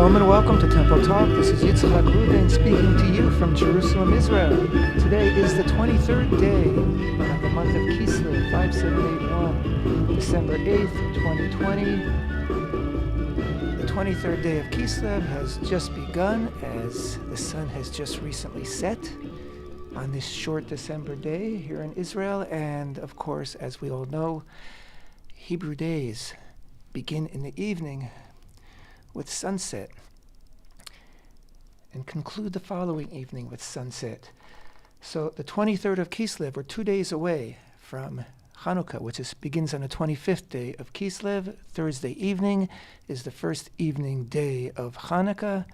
Shalom and welcome to Temple Talk. This is Yitzchak Ruben speaking to you from Jerusalem, Israel. Today is the 23rd day of the month of Kislev, 5781, December 8th, 2020. The 23rd day of Kislev has just begun as the sun has just recently set on this short December day here in Israel. And of course, as we all know, Hebrew days begin in the evening with sunset and conclude the following evening with sunset. So the 23rd of Kislev, we're 2 days away from Hanukkah, which begins on the 25th day of Kislev. Thursday evening is the first evening day of Hanukkah.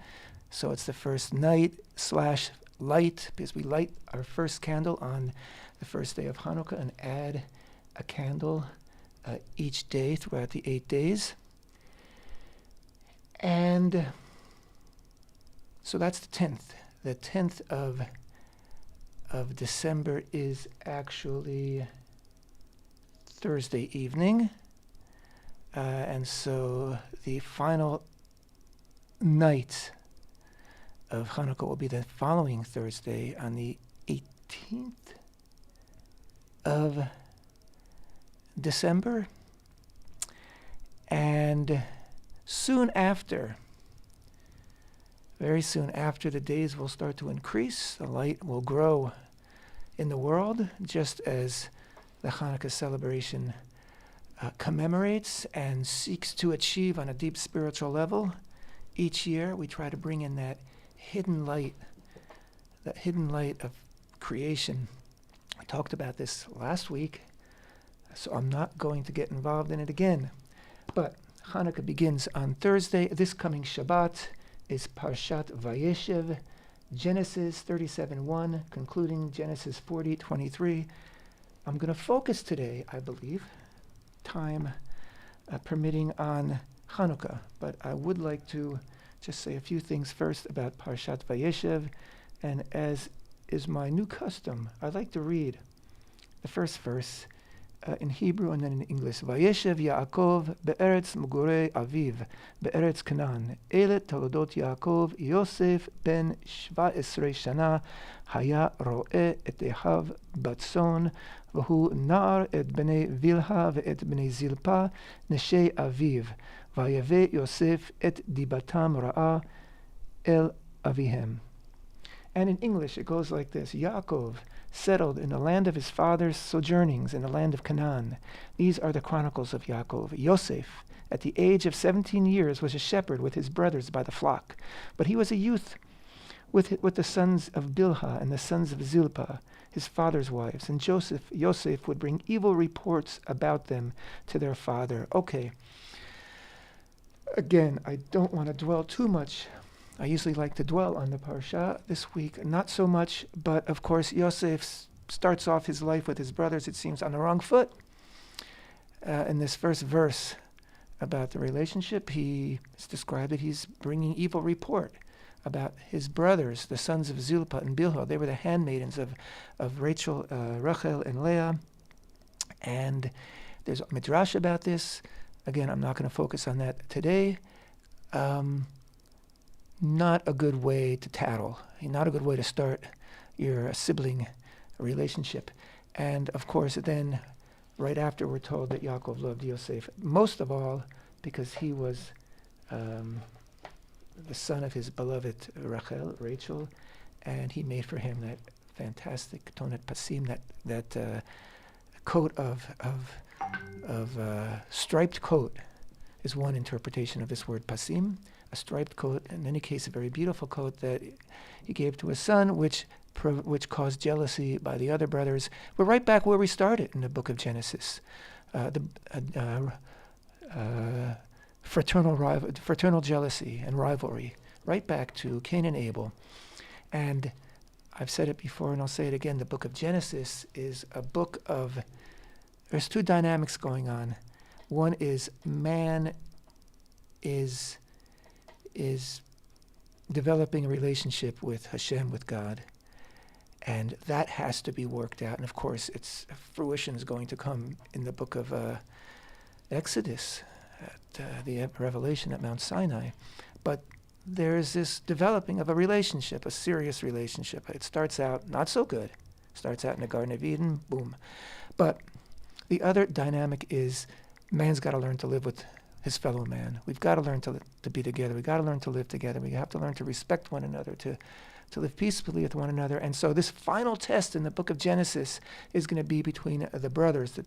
So it's the first night/light, because we light our first candle on the first day of Hanukkah and add a candle each day throughout the 8 days. And so that's the 10th. The 10th of December is actually Thursday evening. And so the final night of Hanukkah will be the following Thursday on the 18th of December. And soon after, very soon after, the days will start to increase. The light will grow in the world, just as the Hanukkah celebration commemorates and seeks to achieve on a deep spiritual level. Each year, we try to bring in that hidden light of creation. I talked about this last week, so I'm not going to get involved in it again. But Hanukkah begins on Thursday. This coming Shabbat is Parshat Vayeshev, Genesis 37:1, concluding Genesis 40:23. I'm going to focus today, I believe, time permitting, on Hanukkah, but I would like to just say a few things first about Parshat Vayeshev, and as is my new custom, I'd like to read the first verse in Hebrew and then in English. Vayeshev Yaakov be'eretz mugurei aviv be'eretz Canaan. Ele toledot Yaakov. Yosef ben 17 shana haya ro'eh et Ehav batzon v'hu na'ar et bnei Vilha ve'et bnei Zilpa neshei aviv. Vayave Yosef et dibatam ra'ah el avihem. And in English it goes like this. Yaakov settled in the land of his father's sojournings in the land of Canaan. These are the chronicles of Yaakov. Yosef, at the age of 17 years, was a shepherd with his brothers by the flock. But he was a youth with the sons of Bilhah and the sons of Zilpah, his father's wives. And Yosef would bring evil reports about them to their father. Okay. Again, I don't want to dwell too much. I usually like to dwell on the Parsha. This week, not so much, but of course, Yosef starts off his life with his brothers, it seems, on the wrong foot. In this first verse about the relationship, it's described that he's bringing evil report about his brothers, the sons of Zilpah and Bilhah. They were the handmaidens of Rachel, Rachel, and Leah. And there's a midrash about this. Again, I'm not going to focus on that today. Not a good way to tattle, not a good way to start your sibling relationship. And of course, then right after, we're told that Yaakov loved Yosef, most of all because he was the son of his beloved Rachel, and he made for him that fantastic tonet pasim, that coat of striped coat is one interpretation of this word pasim. A striped coat, in any case, a very beautiful coat that he gave to his son, which caused jealousy by the other brothers. We're right back where we started in the book of Genesis. Fraternal jealousy and rivalry, right back to Cain and Abel. And I've said it before and I'll say it again, the book of Genesis is a book of, there's two dynamics going on. One is man is developing a relationship with Hashem, with God. And that has to be worked out. And of course, its fruition is going to come in the book of Exodus, at the revelation at Mount Sinai. But there's this developing of a relationship, a serious relationship. It starts out not so good. Starts out in the Garden of Eden, boom. But the other dynamic is man's got to learn to live with his fellow man. We've got to learn to be together. We've got to learn to live together. We have to learn to respect one another, to live peacefully with one another. And so this final test in the book of Genesis is going to be between the brothers, the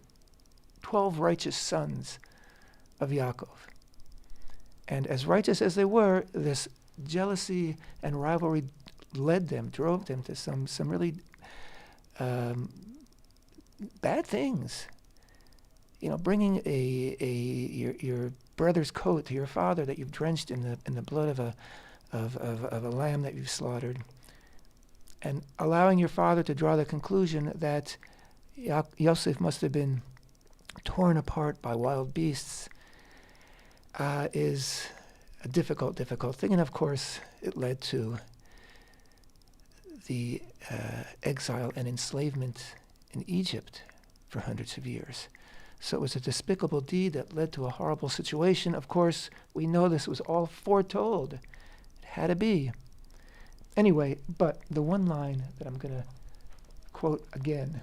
12 righteous sons of Yaakov. And as righteous as they were, this jealousy and rivalry drove them to some really bad things. Bringing your brother's coat to your father that you've drenched in the blood of a lamb that you've slaughtered, and allowing your father to draw the conclusion that Yosef must have been torn apart by wild beasts is a difficult thing. And of course, it led to the exile and enslavement in Egypt for hundreds of years. So it was a despicable deed that led to a horrible situation. Of course, we know this was all foretold. It had to be. Anyway, but the one line that I'm going to quote again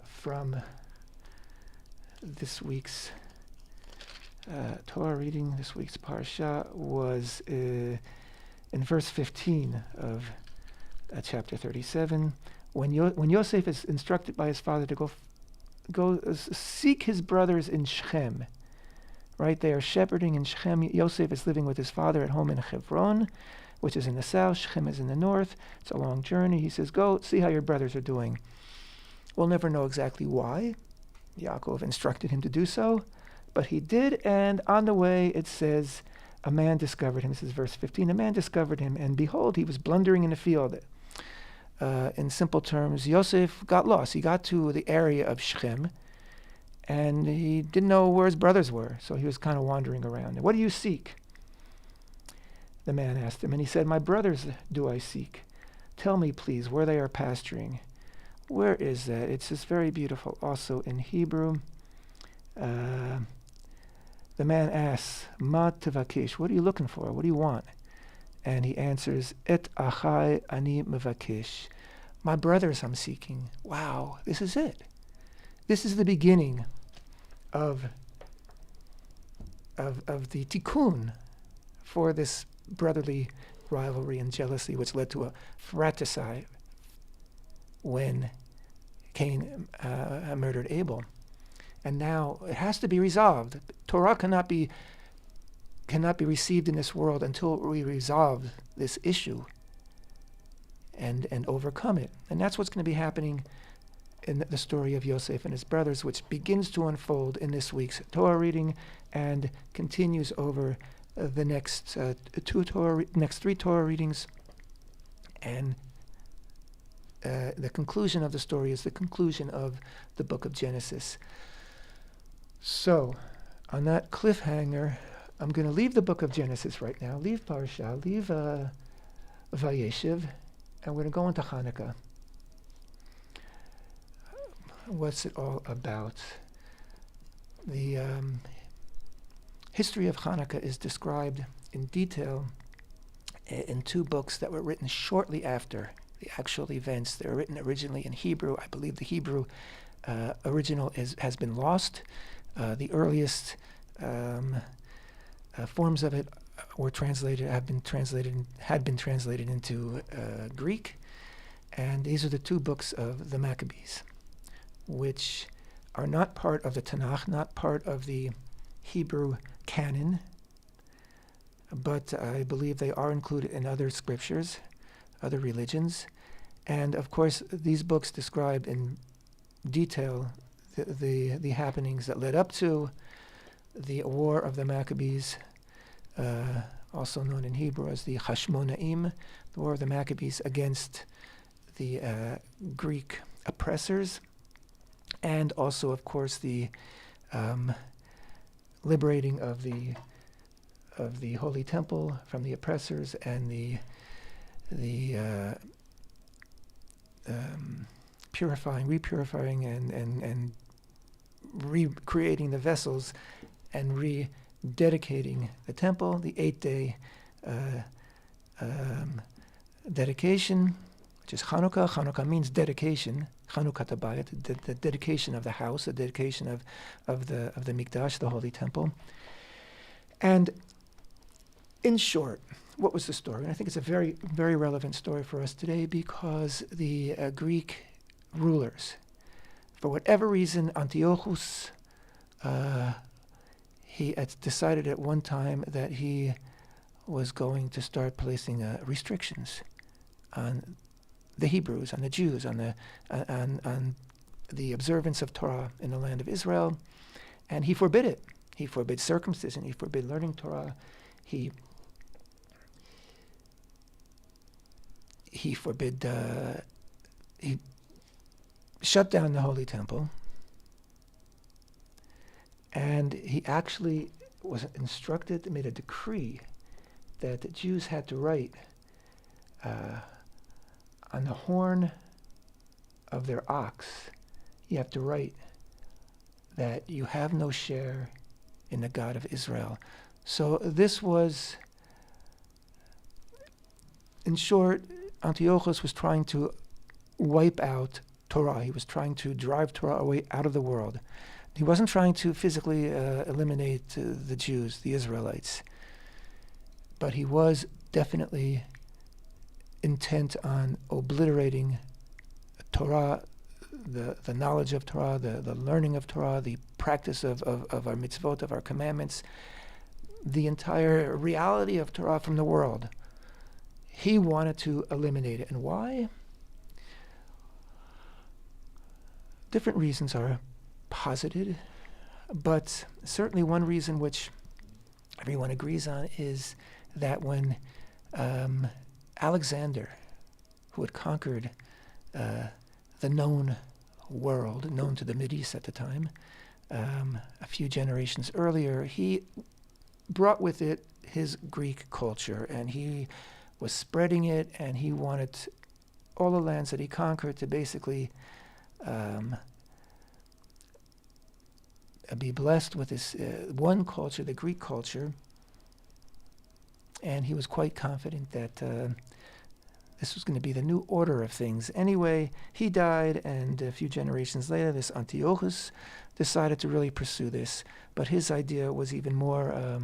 from this week's Torah reading, this week's Parsha, was in verse 15 of chapter 37. When Yosef is instructed by his father to go seek his brothers in Shechem, right? They are shepherding in Shechem. Yosef is living with his father at home in Hebron, which is in the south. Shechem is in the north. It's a long journey. He says, go see how your brothers are doing. We'll never know exactly why Yaakov instructed him to do so, but he did, and on the way it says, a man discovered him. This is verse 15. A man discovered him, and behold, he was blundering in the field. In simple terms, Yosef got lost. He got to the area of Shechem, and he didn't know where his brothers were, so he was kind of wandering around. What do you seek? The man asked him, and he said, my brothers do I seek. Tell me, please, where they are pasturing. Where is that? It's just very beautiful. Also in Hebrew, the man asks, Ma tevakish, what are you looking for? What do you want? And he answers, Et achai ani mevakish. My brothers I'm seeking. Wow, this is it. This is the beginning of the tikkun for this brotherly rivalry and jealousy, which led to a fratricide when Cain murdered Abel. And now it has to be resolved. Torah cannot be received in this world until we resolve this issue and overcome it. And that's what's going to be happening in the story of Yosef and his brothers, which begins to unfold in this week's Torah reading and continues over the next three Torah readings. And the conclusion of the story is the conclusion of the book of Genesis. So, on that cliffhanger, I'm going to leave the book of Genesis right now, leave Parsha, leave Vayeshev, and we're going to go into Hanukkah. What's it all about? The history of Hanukkah is described in detail in two books that were written shortly after the actual events. They were written originally in Hebrew. I believe the Hebrew original has been lost. The earliest forms of it had been translated into Greek, and these are the two books of the Maccabees, which are not part of the Tanakh, not part of the Hebrew canon, but I believe they are included in other scriptures, other religions, and of course these books describe in detail the happenings that led up to the War of the Maccabees, also known in Hebrew as the Hashmonaim, the War of the Maccabees against the Greek oppressors, and also, of course, the liberating of the Holy Temple from the oppressors, and the repurifying and recreating the vessels and rededicating the temple, the 8-day dedication, which is Hanukkah. Hanukkah means dedication. Chanukah tabayit, the dedication of the house, the dedication of the Mikdash, the Holy Temple. And in short, what was the story? And I think it's a very, very relevant story for us today because the Greek rulers, for whatever reason, Antiochus, he had decided at one time that he was going to start placing restrictions on the Hebrews, on the Jews, on the observance of Torah in the land of Israel, and he forbid it. He forbid circumcision. He forbid learning Torah. He forbid. He shut down the Holy Temple, and he actually was instructed, made a decree that the Jews had to write on the horn of their ox, you have to write that you have no share in the God of Israel. So this was, in short, Antiochus was trying to wipe out Torah. He was trying to drive Torah away out of the world. He wasn't trying to physically eliminate the Jews, the Israelites, but he was definitely intent on obliterating Torah, the knowledge of Torah, the learning of Torah, the practice of our mitzvot, of our commandments, the entire reality of Torah from the world. He wanted to eliminate it. And why? Different reasons are posited, but certainly one reason which everyone agrees on is that when Alexander, who had conquered the known world, known to the Mideast at the time, a few generations earlier, he brought with it his Greek culture, and he was spreading it, and he wanted all the lands that he conquered to basically be blessed with this one culture, the Greek culture, and he was quite confident that this was going to be the new order of things. Anyway, he died, and a few generations later, this Antiochus decided to really pursue this, but his idea was even more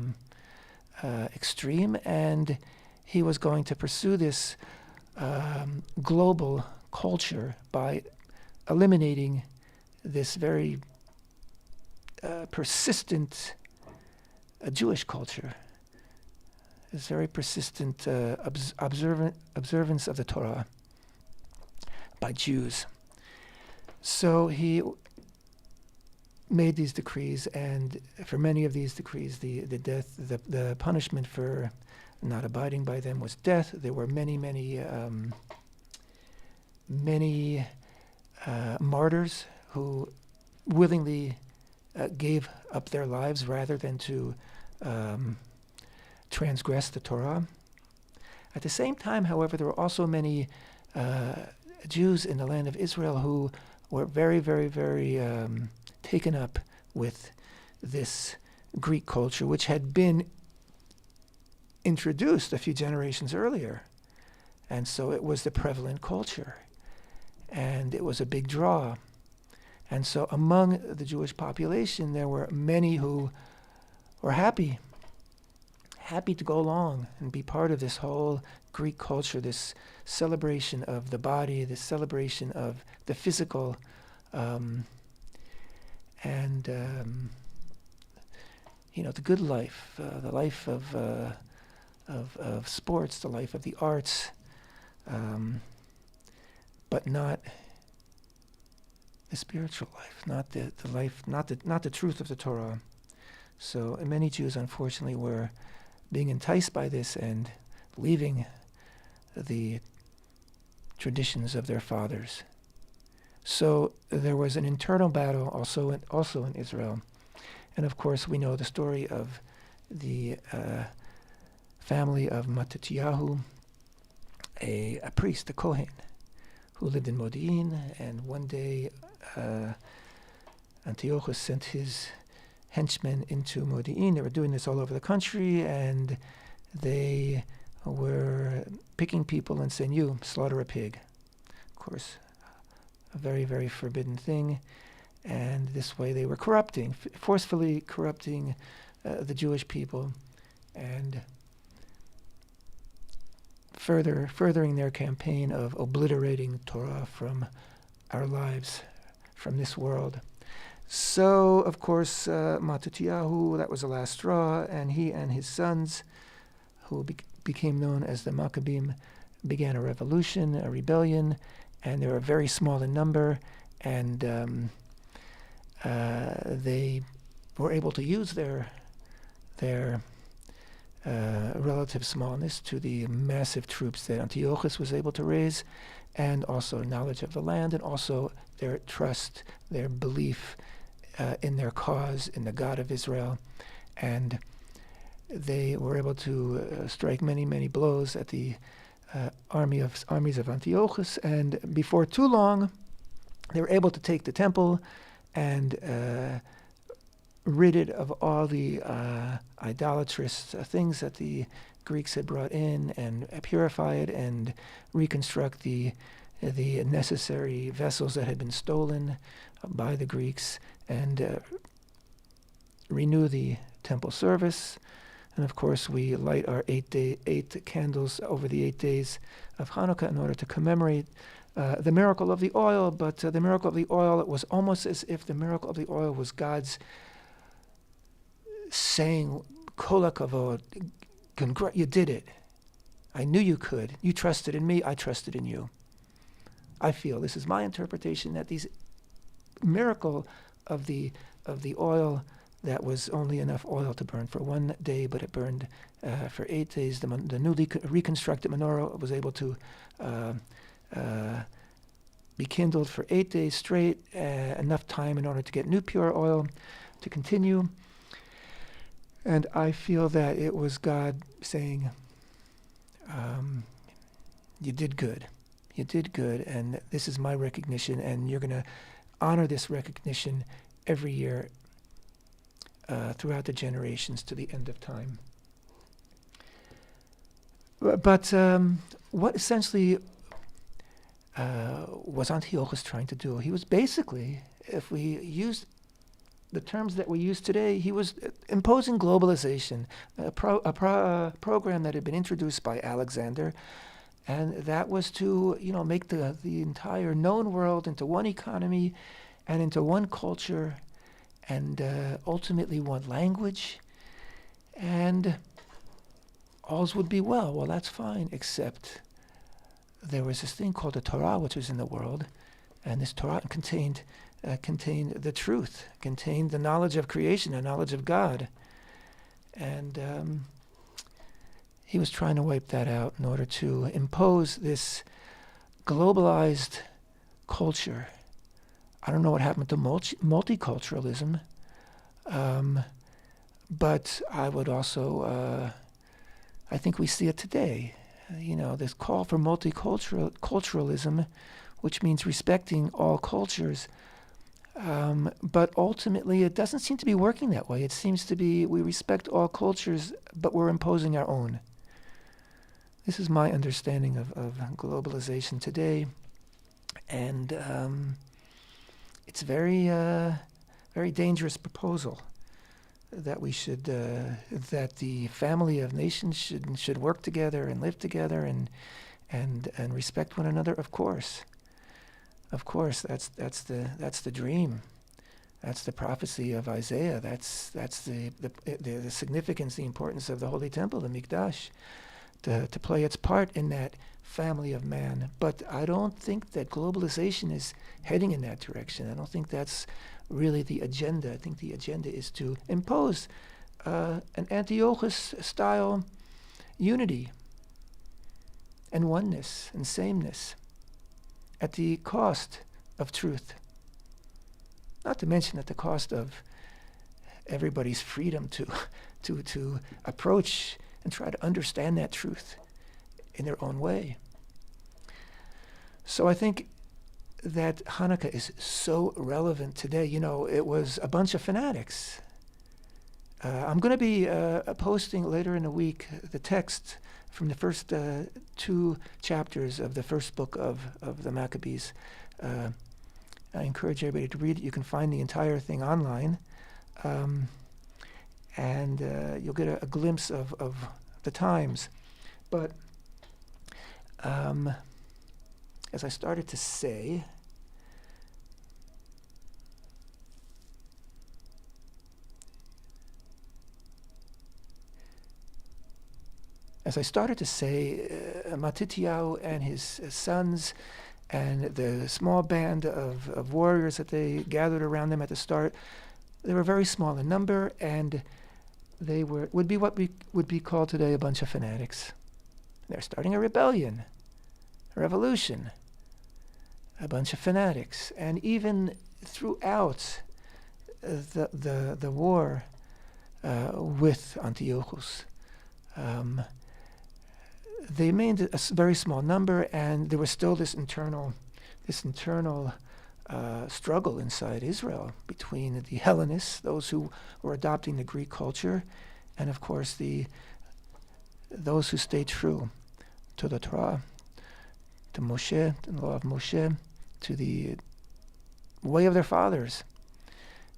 extreme, and he was going to pursue this global culture by eliminating this very persistent Jewish culture, this very persistent observance of the Torah by Jews. So he made these decrees, and for many of these decrees, the punishment for not abiding by them was death. There were many martyrs who willingly gave up their lives rather than to transgress the Torah. At the same time, however, there were also many Jews in the land of Israel who were very, very, very taken up with this Greek culture, which had been introduced a few generations earlier. And so it was the prevalent culture, and it was a big draw. And so among the Jewish population, there were many who were happy to go along and be part of this whole Greek culture, this celebration of the body, this celebration of the physical, and the good life, the life of sports, the life of the arts, but not the spiritual life, not the life, not the truth of the Torah. So many Jews, unfortunately, were being enticed by this and leaving the traditions of their fathers. So there was an internal battle also in Israel. And of course, we know the story of the family of Matityahu, a priest, a kohen, who lived in Modi'in, and one day Antiochus sent his henchmen into Modi'in. They were doing this all over the country, and they were picking people and saying, you, slaughter a pig. Of course, a very, very forbidden thing. And this way they were corrupting, forcefully corrupting the Jewish people and furthering their campaign of obliterating Torah from our lives, from this world. So, of course, Matityahu, that was the last straw, and he and his sons, who became known as the Maccabees, began a revolution, a rebellion, and they were very small in number, and they were able to use their relative smallness to the massive troops that Antiochus was able to raise, and also knowledge of the land, and also their trust, their belief in their cause, in the God of Israel. And they were able to strike many, many blows at the armies of Antiochus, and before too long, they were able to take the temple and rid it of all the idolatrous things that the Greeks had brought in, and purify it and reconstruct the necessary vessels that had been stolen by the Greeks, and renew the temple service. And of course, we light our eight candles over the 8 days of Hanukkah in order to commemorate the miracle of the oil. But the miracle of the oil, it was almost as if the miracle of the oil was God's saying, Kol hakavod, you did it. I knew you could. You trusted in me. I trusted in you. I feel, this is my interpretation, that these miracle of the oil, that was only enough oil to burn for 1 day, but it burned for 8 days. The newly reconstructed menorah was able to be kindled for 8 days straight, enough time in order to get new pure oil to continue. And I feel that it was God saying, you did good. You did good, and this is my recognition, and you're going to honor this recognition every year throughout the generations to the end of time. But what essentially was Antiochus trying to do? He was basically, if we use the terms that we use today, he was imposing globalization, a program that had been introduced by Alexander, and that was to, make the entire known world into one economy and into one culture, and ultimately one language, and all's would be well. Well, that's fine, except there was this thing called the Torah, which was in the world, and this Torah contained the truth, contained the knowledge of creation, the knowledge of God, and he was trying to wipe that out in order to impose this globalized culture. I don't know what happened to multiculturalism, but I would also, I think we see it today. This call for multiculturalism, which means respecting all cultures, but ultimately it doesn't seem to be working that way. It seems to be we respect all cultures, but we're imposing our own. This is my understanding of globalization today, and it's very, very dangerous proposal that we should, that the family of nations should work together and live together and respect one another. Of course, that's the dream, that's the prophecy of Isaiah. That's the significance, the importance of the Holy Temple, the Mikdash, to play its part in that family of man. But I don't think that globalization is heading in that direction. I don't think that's really the agenda. I think the agenda is to impose an Antiochus-style unity and oneness and sameness at the cost of truth. Not to mention at the cost of everybody's freedom to approach and try to understand that truth in their own way. So I think that Hanukkah is so relevant today. It was a bunch of fanatics I'm going to be posting later in the week the text from the first 2 chapters of the first book of the Maccabees. I encourage everybody to read it. You can find the entire thing online, and you'll get a glimpse of the times. But as I started to say, Matityahu and his sons and the small band of warriors that they gathered around them at the start, they were very small in number, and they would be what would be called today a bunch of fanatics. They're starting a rebellion, a revolution, a bunch of fanatics. And even throughout the war with Antiochus, they remained a very small number, and there was still this internal struggle inside Israel between the Hellenists, those who were adopting the Greek culture, and of course those who stayed true to the Torah, to Moshe, to the law of Moshe, to the way of their fathers.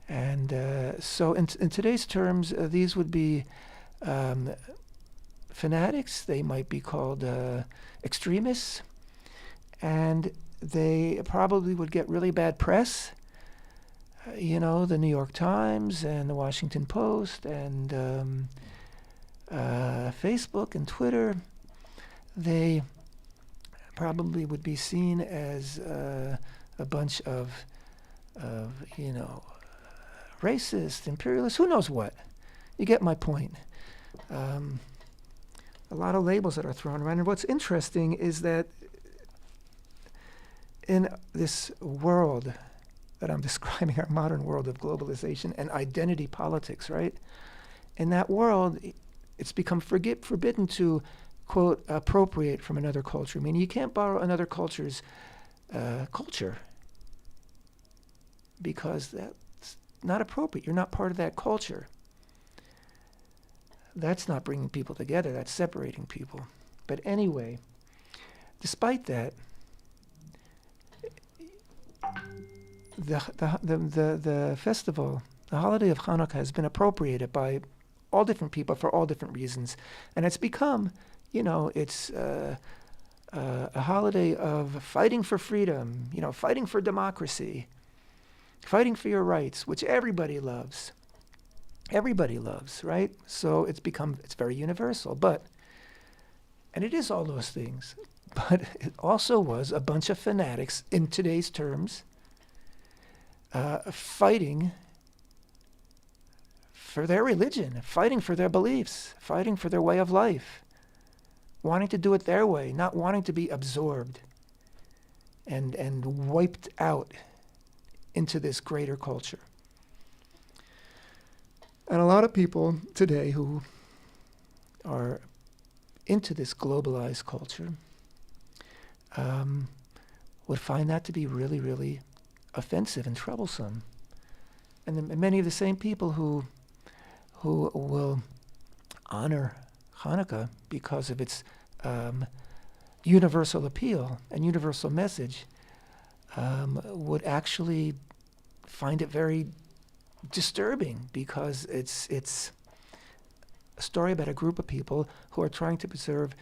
And so in today's terms, these would be fanatics. They might be called extremists, and they probably would get really bad press. The New York Times and the Washington Post and Facebook and Twitter, they probably would be seen as a bunch of racist, imperialist, who knows what. You get my point. A lot of labels that are thrown around. And what's interesting is that in this world that I'm describing, our modern world of globalization and identity politics, right? In that world, it's become forbidden to, quote, appropriate from another culture. I mean, you can't borrow another culture's culture because that's not appropriate. You're not part of that culture. That's not bringing people together. That's separating people. But anyway, despite that, the festival, the holiday of Hanukkah, has been appropriated by all different people for all different reasons, and it's become, it's a holiday of fighting for freedom, fighting for democracy, fighting for your rights, which everybody loves. Everybody loves, right? So it's very universal. And it is all those things, but it also was a bunch of fanatics in today's terms fighting for their religion, fighting for their beliefs, fighting for their way of life, wanting to do it their way, not wanting to be absorbed and wiped out into this greater culture. And a lot of people today who are into this globalized culture would find that to be really, really offensive and troublesome. And many of the same people who will honor Hanukkah because of its universal appeal and universal message would actually find it very disturbing because it's a story about a group of people who are trying to preserve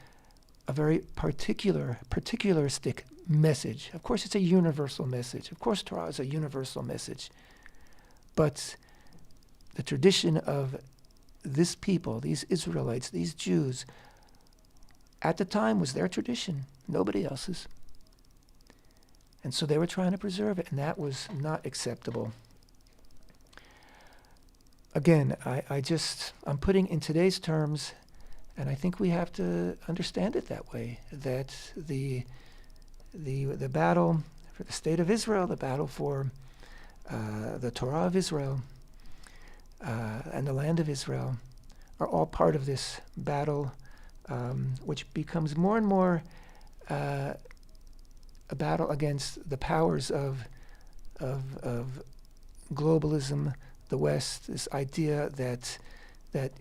a very particularistic message. Of course, it's a universal message. Of course, Torah is a universal message. But the tradition of this people, these Israelites, these Jews, at the time was their tradition, nobody else's. And so they were trying to preserve it, and that was not acceptable. Again, I'm putting in today's terms, and I think we have to understand it that way, that the battle for the state of Israel, the battle for the Torah of Israel, and the land of Israel are all part of this battle, which becomes more and more a battle against the powers of globalism, the West, this idea that that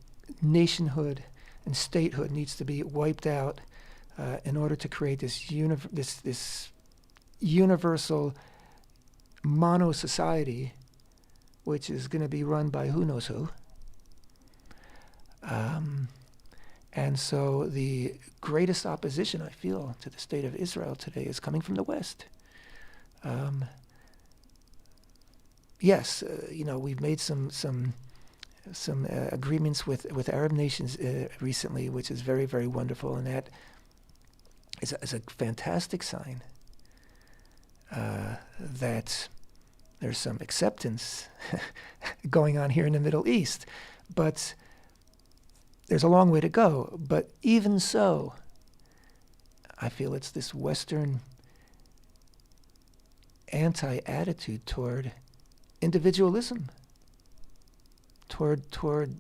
nationhood and statehood needs to be wiped out in order to create this universal mono society, which is going to be run by who knows who. And so the greatest opposition I feel to the state of Israel today is coming from the West. Yes, we've made some agreements with Arab nations recently, which is very, very wonderful, and that is a fantastic sign that there's some acceptance going on here in the Middle East. But there's a long way to go. But even so, I feel it's this Western anti-attitude toward individualism, toward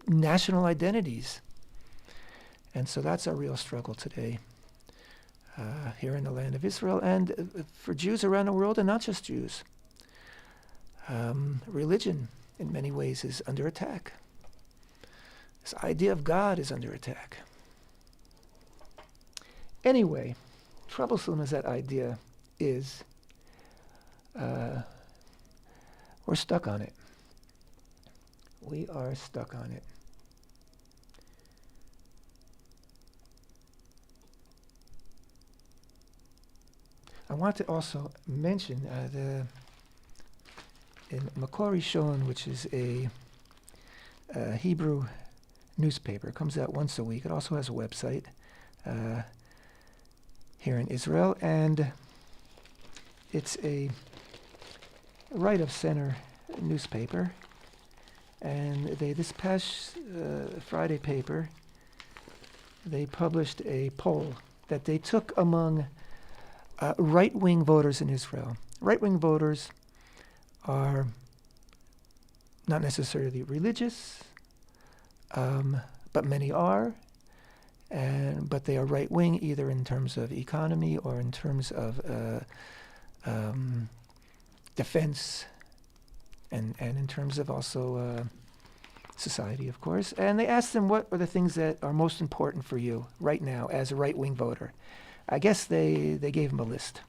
national identities. And so that's our real struggle today here in the land of Israel, and for Jews around the world, and not just Jews. Religion, in many ways, is under attack. This idea of God is under attack. Anyway, troublesome as that idea is, we're stuck on it. We are stuck on it. I want to also mention in Makor Rishon, which is a Hebrew newspaper. It comes out once a week. It also has a website here in Israel, and it's a right-of-center newspaper. And this past Friday paper, they published a poll that they took among right-wing voters in Israel. Right-wing voters are not necessarily religious, but many are, but they are right-wing either in terms of economy or in terms of defense, and in terms of also society, of course. And they asked them, what are the things that are most important for you right now as a right-wing voter? I guess they gave them a list.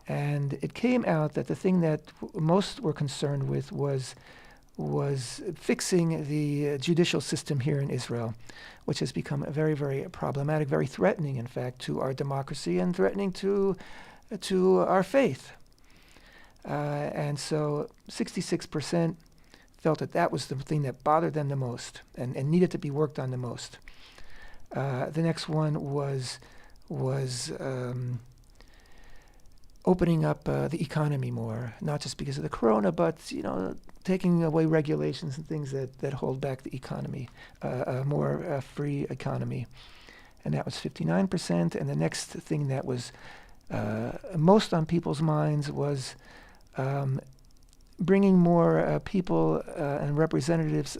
And it came out that the thing that most were concerned with was fixing the judicial system here in Israel, which has become very, very problematic, very threatening, in fact, to our democracy and threatening to our faith. And so 66% felt that was the thing that bothered them the most and needed to be worked on the most. The next one was opening up the economy more, not just because of the corona, but taking away regulations and things that hold back the economy, a more free economy. And that was 59%. And the next thing that was most on people's minds was bringing more people and representatives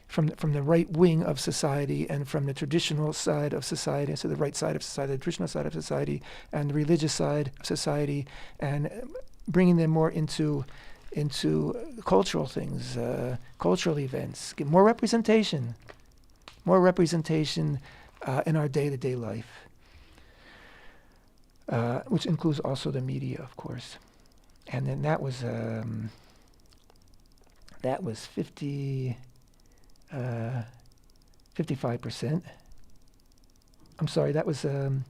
from the right wing of society and from the traditional side of society, so the right side of society, the traditional side of society, and the religious side of society, and bringing them more into cultural things, cultural events, get more representation in our day-to-day life, which includes also the media, of course. And then that was 55%. I'm sorry, that was that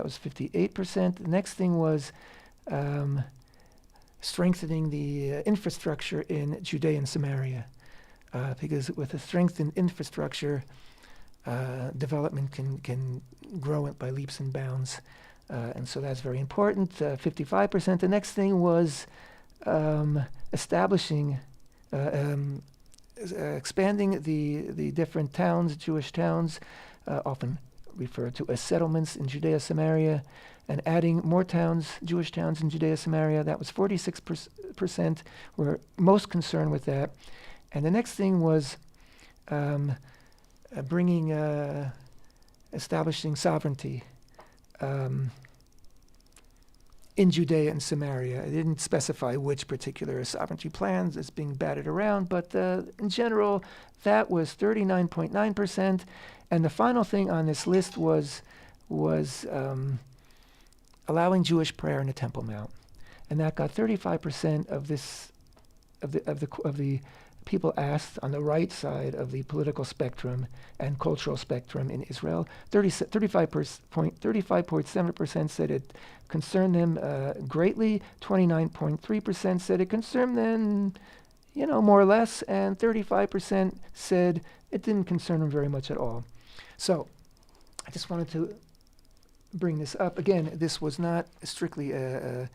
was 58%. The next thing was strengthening the infrastructure in Judea and Samaria, because with a strengthened infrastructure, development can grow by leaps and bounds, and so that's very important. 55%. The next thing was establishing, expanding the different towns, Jewish towns, often referred to as settlements in Judea, Samaria, and adding more towns, Jewish towns in Judea, Samaria. That was 46%. Were most concerned with that. And the next thing was establishing sovereignty in Judea and Samaria. It didn't specify which particular sovereignty plans is being batted around, but in general, that was 39.9%. And the final thing on this list was allowing Jewish prayer in the Temple Mount, and that got 35% of the people asked on the right side of the political spectrum and cultural spectrum in Israel. 35.7% said it concerned them greatly. 29.3% said it concerned them, more or less, and 35% said it didn't concern them very much at all. So, I just wanted to bring this up. Again, this was not strictly a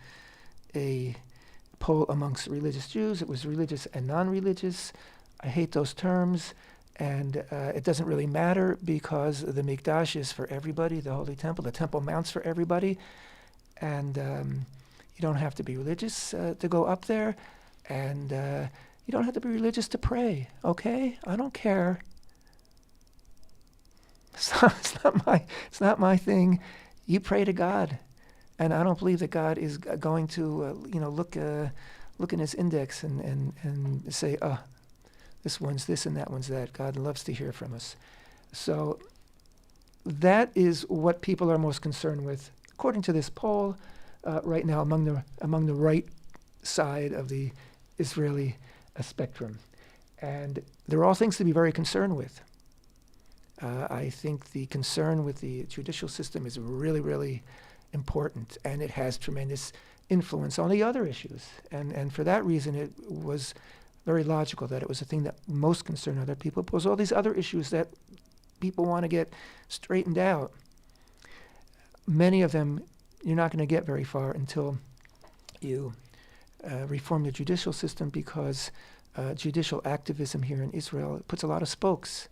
poll amongst religious Jews. It was religious and non-religious. I hate those terms, and it doesn't really matter because the Mikdash is for everybody, the Holy Temple. The Temple Mount's for everybody, and you don't have to be religious to go up there, and you don't have to be religious to pray, okay? I don't care. It's not my thing. You pray to God. And I don't believe that God is going to, look in his index and say, this one's this and that one's that. God loves to hear from us. So that is what people are most concerned with, according to this poll right now among the right side of the Israeli spectrum. And there are all things to be very concerned with. I think the concern with the judicial system is really, really important, and it has tremendous influence on the other issues. And for that reason, it was very logical that it was the thing that most concerned other people, because all these other issues that people want to get straightened out, many of them you're not going to get very far until you reform the judicial system, because judicial activism here in Israel puts a lot of spokes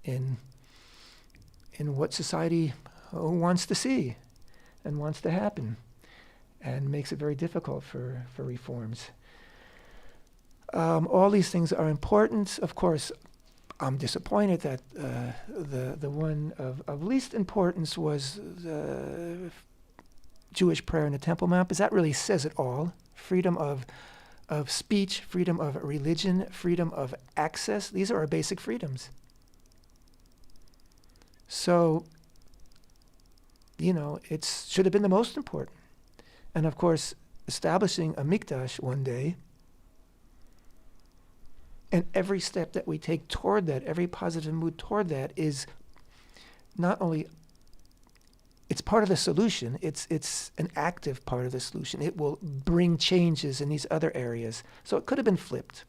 in what society wants to see and wants to happen, and makes it very difficult for reforms. All these things are important. Of course, I'm disappointed that the one of least importance was the Jewish prayer in the Temple Mount, because that really says it all. Freedom of speech, freedom of religion, freedom of access. These are our basic freedoms. So, it should have been the most important. And of course, establishing a mikdash one day, and every step that we take toward that, every positive move toward that, is not only, it's part of the solution, it's an active part of the solution. It will bring changes in these other areas. So it could have been flipped.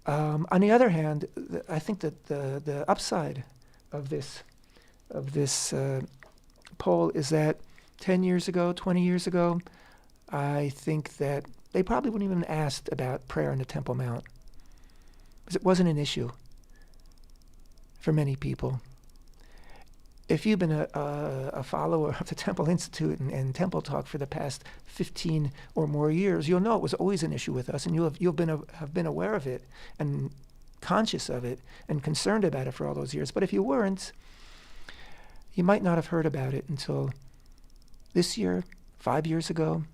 On the other hand, I think that the upside of this poll is that 10 years ago, 20 years ago, I think that they probably wouldn't even have asked about prayer on the Temple Mount, because it wasn't an issue for many people. If you've been a follower of the Temple Institute and Temple Talk for the past 15 or more years, you'll know it was always an issue with us, and you've been aware of it and conscious of it and concerned about it for all those years. But if you weren't, you might not have heard about it until this year, 5 years ago,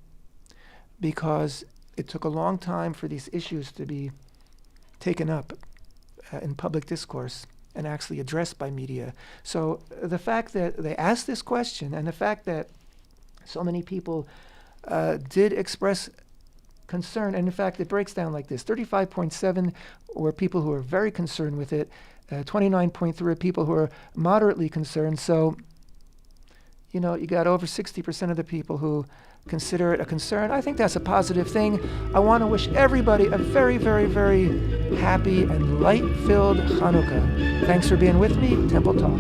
because it took a long time for these issues to be taken up in public discourse and actually addressed by media. So the fact that they asked this question, and the fact that so many people did express concern, and in fact it breaks down like this: 35.7 were people who are very concerned with it, 29.3 are people who are moderately concerned. So, you got over 60% of the people who consider it a concern. I think that's a positive thing. I want to wish everybody a very, very, very happy and light-filled Hanukkah. Thanks for being with me. Temple Talk.